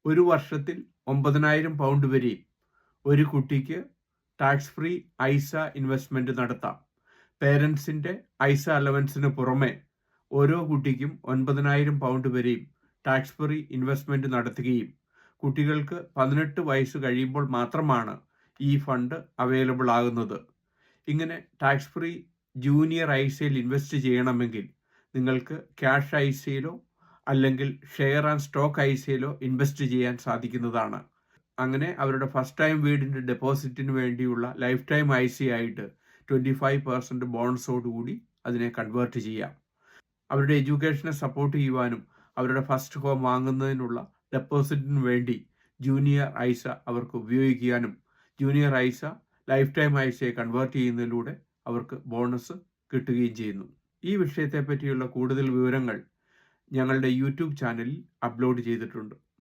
ഒരു വർഷത്തിൽ 9,000 പൗണ്ട് വരെയും ഒരു കുട്ടിക്ക് ടാക്സ് ഫ്രീ ഐസ ഇൻവെസ്റ്റ്മെന്റ് നടത്താം. പേരൻസിന്റെ ഐസ അലവൻസിന് പുറമെ ഓരോ കുട്ടിക്കും 9,000 പൗണ്ട് വരെയും ടാക്സ് ഫ്രീ ഇൻവെസ്റ്റ്മെന്റ് നടത്തുകയും കുട്ടികൾക്ക് 18 വയസ്സ് കഴിയുമ്പോൾ മാത്രമാണ് ഈ ഫണ്ട് അവൈലബിൾ ആകുന്നത്. ഇങ്ങനെ ടാക്സ് ഫ്രീ ജൂനിയർ ഐസയിൽ ഇൻവെസ്റ്റ് ചെയ്യണമെങ്കിൽ നിങ്ങൾക്ക് ക്യാഷ് ഐസയിലോ അല്ലെങ്കിൽ ഷെയർ ആൻഡ് സ്റ്റോക്ക് ഐസയിലോ ഇൻവെസ്റ്റ് ചെയ്യാൻ സാധിക്കുന്നതാണ്. അങ്ങനെ അവരുടെ ഫസ്റ്റ് ടൈം വീടിൻ്റെ ഡെപ്പോസിറ്റിന് വേണ്ടിയുള്ള ലൈഫ് ടൈം ഐസ ആയിട്ട് 25% ബോണസോടുകൂടി അതിനെ കൺവേർട്ട് ചെയ്യാം. അവരുടെ എഡ്യൂക്കേഷനെ സപ്പോർട്ട് ചെയ്യുവാനും അവരുടെ ഫസ്റ്റ് ഹോം വാങ്ങുന്നതിനുള്ള ഡെപ്പോസിറ്റിന് വേണ്ടി ജൂനിയർ ഐസ അവർക്ക് ഉപയോഗിക്കാനും ജൂനിയർ ഐസ ലൈഫ് ടൈം ഐസയെ കൺവേർട്ട് ചെയ്യുന്നതിലൂടെ അവർക്ക് ബോണസ് കിട്ടുകയും ചെയ്യുന്നു. ഈ വിഷയത്തെ പറ്റിയുള്ള കൂടുതൽ വിവരങ്ങൾ ഞങ്ങളുടെ യൂട്യൂബ് ചാനലിൽ അപ്ലോഡ് ചെയ്തിട്ടുണ്ട്.